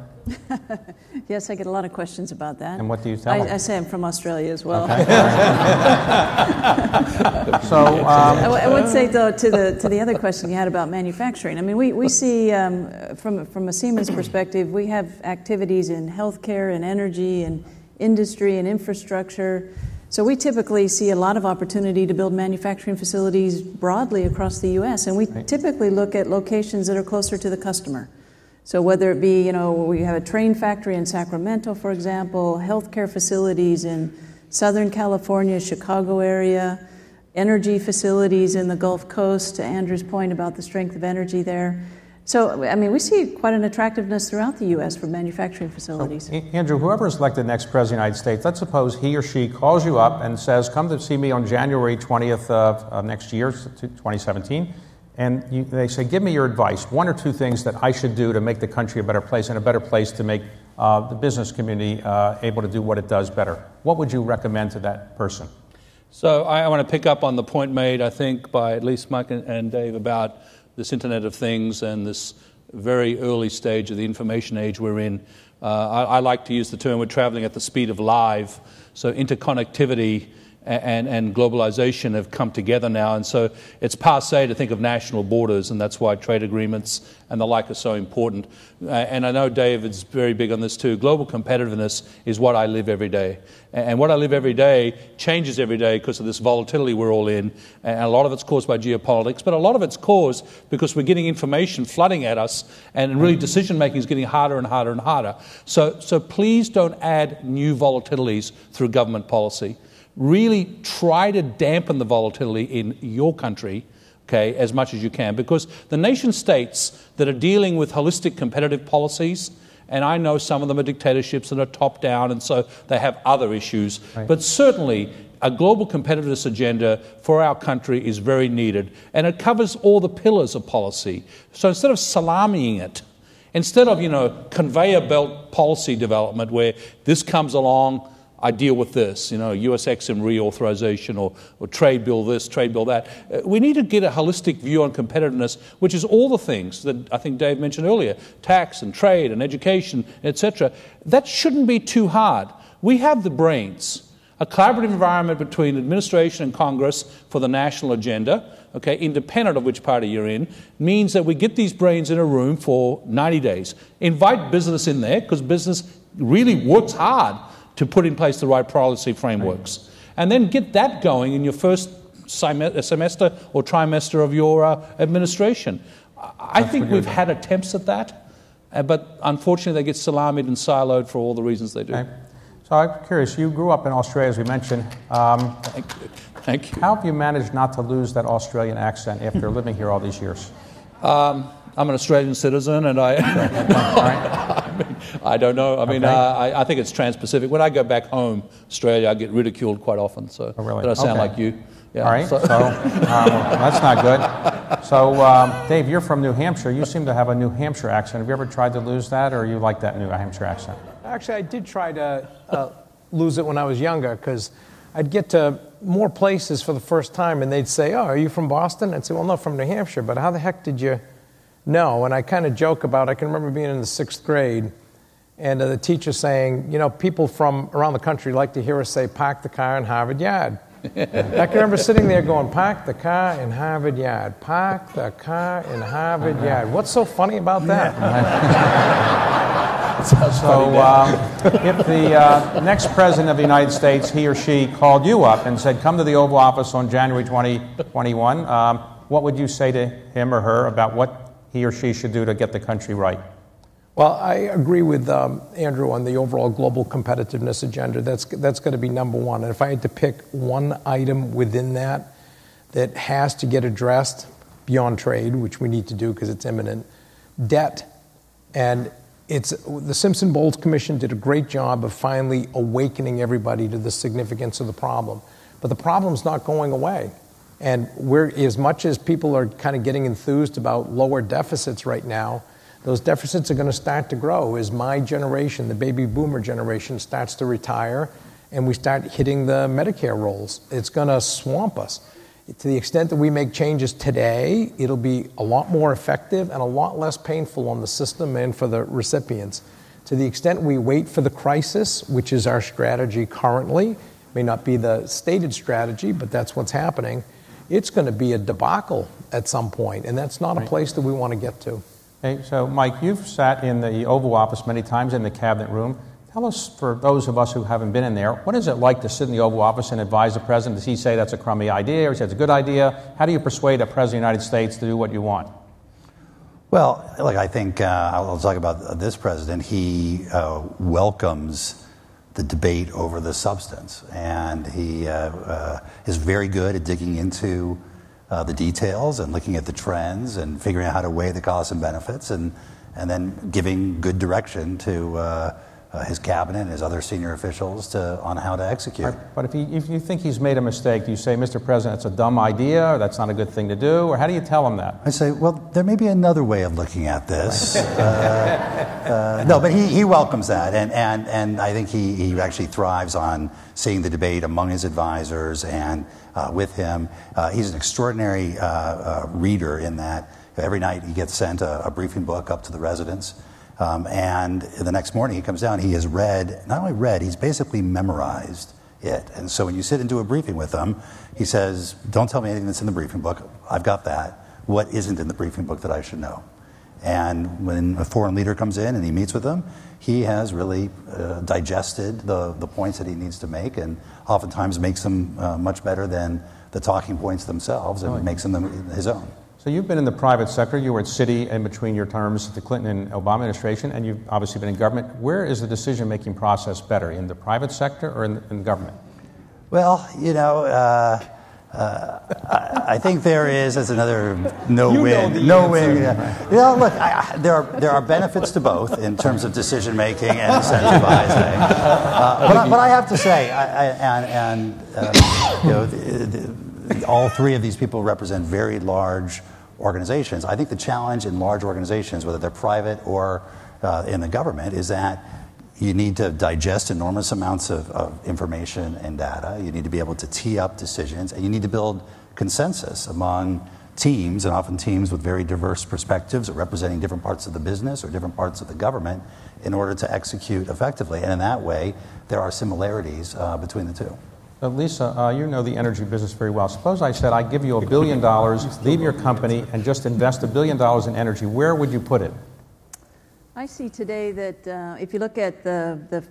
Yes, I get a lot of questions about that. And what do you tell them? I say I'm from Australia as well. Okay. So I would say, though, to the other question you had about manufacturing, I mean, we see, from a Siemens perspective, we have activities in healthcare and energy and industry and infrastructure. So we typically see a lot of opportunity to build manufacturing facilities broadly across the U.S., and we typically look at locations that are closer to the customer. So whether it be, we have a train factory in Sacramento, for example, healthcare facilities in Southern California, Chicago area, energy facilities in the Gulf Coast, to Andrew's point about the strength of energy there. So, I mean, we see quite an attractiveness throughout the U.S. for manufacturing facilities. So, Andrew, whoever is elected next president of the United States, let's suppose he or she calls you up and says, come to see me on January 20th of next year, 2017, and they say, give me your advice, one or two things that I should do to make the country a better place and a better place to make the business community able to do what it does better. What would you recommend to that person? So I want to pick up on the point made, I think, by at least Mike and Dave about this Internet of Things and this very early stage of the information age we're in. I like to use the term we're traveling at the speed of live. So interconnectivity and globalization have come together now, and so it's passé to think of national borders, and that's why trade agreements and the like are so important. And I know David's very big on this too. Global competitiveness is what I live every day. And what I live every day changes every day because of this volatility we're all in. And a lot of it's caused by geopolitics, but a lot of it's caused because we're getting information flooding at us, and really decision-making is getting harder and harder and harder. So please don't add new volatilities through government policy. Really try to dampen the volatility in your country, okay, as much as you can, because the nation states that are dealing with holistic competitive policies, and I know some of them are dictatorships that are top-down, and so they have other issues, right. But certainly a global competitiveness agenda for our country is very needed, and it covers all the pillars of policy. So instead of salaming it, instead of, conveyor belt policy development where this comes along, I deal with this, US EXIM reauthorization or trade bill this, trade bill that. We need to get a holistic view on competitiveness, which is all the things that I think Dave mentioned earlier, tax and trade and education, etc. That shouldn't be too hard. We have the brains. A collaborative environment between administration and Congress for the national agenda, okay, independent of which party you're in, means that we get these brains in a room for 90 days. Invite business in there, because business really works hard to put in place the right policy frameworks. And then get that going in your first semester or trimester of your administration. I think we've had attempts at that, but unfortunately they get salamied and siloed for all the reasons they do. Okay. So I'm curious, you grew up in Australia, as we mentioned. Thank you. How have you managed not to lose that Australian accent after living here all these years? I'm an Australian citizen, and I don't know. I mean, I think it's trans-Pacific. When I go back home, Australia, I get ridiculed quite often. So that I sound like you. Yeah, all right. So that's not good. So, Dave, you're from New Hampshire. You seem to have a New Hampshire accent. Have you ever tried to lose that, or you like that New Hampshire accent? Actually, I did try to lose it when I was younger, because I'd get to more places for the first time, and they'd say, "Oh, are you from Boston?" I'd say, "Well, no, from New Hampshire." But how the heck did you know? And I kind of joke about, I can remember being in the 6th grade and the teacher saying, people from around the country like to hear us say, "Park the car in Harvard Yard." I can remember sitting there going, "Park the car in Harvard Yard. Park the car in Harvard Yard." What's so funny about that? If the next president of the United States, he or she, called you up and said, come to the Oval Office on January 2021, what would you say to him or her about what he or she should do to get the country right? Well, I agree with Andrew on the overall global competitiveness agenda. That's going to be number one. And if I had to pick one item within that has to get addressed beyond trade, which we need to do because it's imminent, debt. And the Simpson-Bowles Commission did a great job of finally awakening everybody to the significance of the problem. But the problem's not going away. And as much as people are kind of getting enthused about lower deficits right now, those deficits are going to start to grow as my generation, the baby boomer generation, starts to retire and we start hitting the Medicare rolls. It's going to swamp us. To the extent that we make changes today, it'll be a lot more effective and a lot less painful on the system and for the recipients. To the extent we wait for the crisis, which is our strategy currently, may not be the stated strategy, but that's what's happening, it's going to be a debacle at some point, and that's not a place that we want to get to. Okay, so Mike, you've sat in the Oval Office many times, in the Cabinet room. Tell us, for those of us who haven't been in there, what is it like to sit in the Oval Office and advise the President? Does he say that's a crummy idea, or does he say it's a good idea? How do you persuade a President of the United States to do what you want? Well, look, I think I'll talk about this President. He welcomes the debate over the substance, and he is very good at digging into the details and looking at the trends and figuring out how to weigh the costs and benefits, and then giving good direction to his cabinet and his other senior officials on how to execute. But if you think he's made a mistake, do you say, Mr. President, it's a dumb idea, or that's not a good thing to do, or how do you tell him that? I say, well, there may be another way of looking at this. No, but he welcomes that, and I think he actually thrives on seeing the debate among his advisors and with him. He's an extraordinary reader in that every night he gets sent a briefing book up to the residents. And the next morning he comes down, he has not only read, he's basically memorized it. And so when you sit and do a briefing with him, he says, don't tell me anything that's in the briefing book. I've got that. What isn't in the briefing book that I should know? And when a foreign leader comes in and he meets with them, he has really digested the points that he needs to make, and oftentimes makes them much better than the talking points themselves, and makes them his own. So you've been in the private sector. You were at Citi in between your terms, the Clinton and Obama administration, and you've obviously been in government. Where is the decision-making process better, in the private sector or in government? Well, I think there is. That's another no-win. No-win. Look, there are benefits to both in terms of decision-making and incentivizing. But I have to say, all three of these people represent very large organizations. I think the challenge in large organizations, whether they're private or in the government, is that you need to digest enormous amounts of information and data. You need to be able to tee up decisions, and you need to build consensus among teams, and often teams with very diverse perspectives or representing different parts of the business or different parts of the government, in order to execute effectively. And in that way, there are similarities between the two. Lisa, you know the energy business very well. Suppose I said, I give you $1 billion, leave your company, and just invest $1 billion in energy. Where would you put it? I see today that if you look at the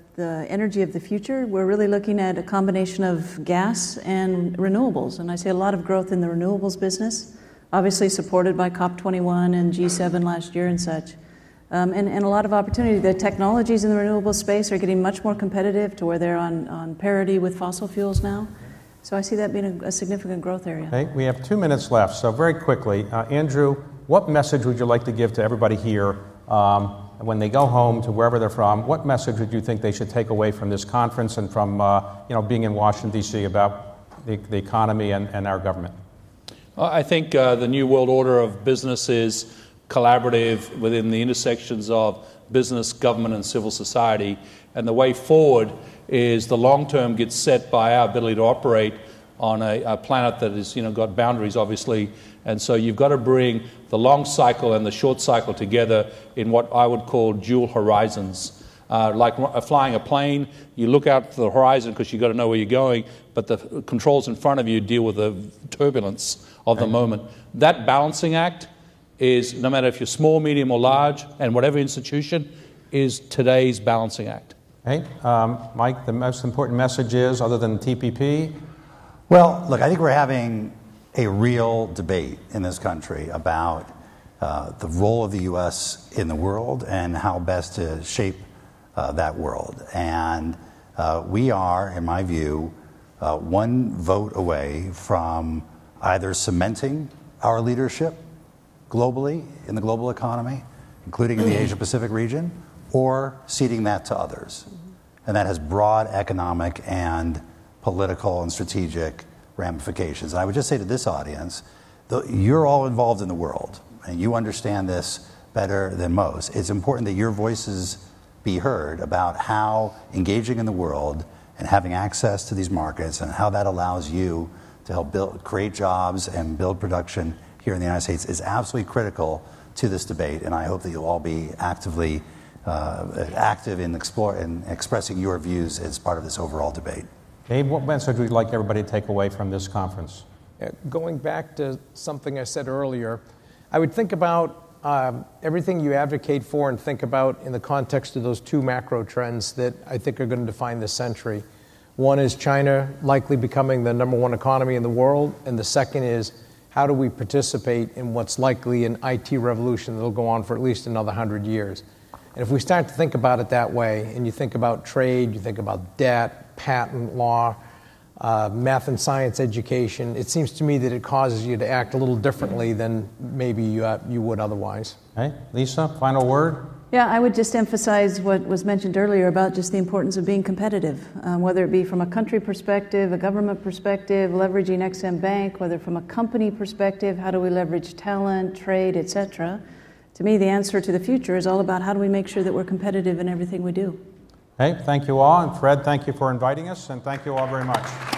energy of the future, we're really looking at a combination of gas and renewables. And I see a lot of growth in the renewables business, obviously supported by COP21 and G7 last year and such. And a lot of opportunity. The technologies in the renewable space are getting much more competitive to where they're on parity with fossil fuels now. So I see that being a significant growth area. Okay, we have 2 minutes left, so very quickly, Andrew, what message would you like to give to everybody here when they go home to wherever they're from? What message would you think they should take away from this conference and from being in Washington, D.C. about the economy and our government? I think the new world order of business is collaborative within the intersections of business, government, and civil society. And the way forward is the long term gets set by our ability to operate on a planet that has got boundaries, obviously. And so you've got to bring the long cycle and the short cycle together in what I would call dual horizons. Like flying a plane, you look out to the horizon because you've got to know where you're going, but the controls in front of you deal with the turbulence of the moment. That balancing act is, no matter if you're small, medium, or large, and whatever institution, is today's balancing act. Hey, Mike, the most important message is, other than TPP? Well, look, I think we're having a real debate in this country about the role of the U.S. in the world and how best to shape that world. And we are, in my view, one vote away from either cementing our leadership globally in the global economy, including in the Asia-Pacific region, or ceding that to others. And that has broad economic and political and strategic ramifications. And I would just say to this audience, you're all involved in the world, and you understand this better than most. It's important that your voices be heard about how engaging in the world and having access to these markets and how that allows you to help create jobs and build production here in the United States is absolutely critical to this debate. And I hope that you'll all be active in expressing your views as part of this overall debate. Dave, what message would you like everybody to take away from this conference? Going back to something I said earlier, I would think about everything you advocate for and think about in the context of those two macro trends that I think are going to define this century. One is China likely becoming the #1 economy in the world, and the second is how do we participate in what's likely an IT revolution that will go on for at least another 100 years. And if we start to think about it that way, and you think about trade, you think about debt, patent law, math and science education, it seems to me that it causes you to act a little differently than maybe you would otherwise. Okay. Lisa, final word? Yeah, I would just emphasize what was mentioned earlier about just the importance of being competitive, whether it be from a country perspective, a government perspective, leveraging Ex-Im Bank, whether from a company perspective, how do we leverage talent, trade, et cetera. To me, the answer to the future is all about how do we make sure that we're competitive in everything we do. Okay, thank you all. And Fred, thank you for inviting us, and thank you all very much.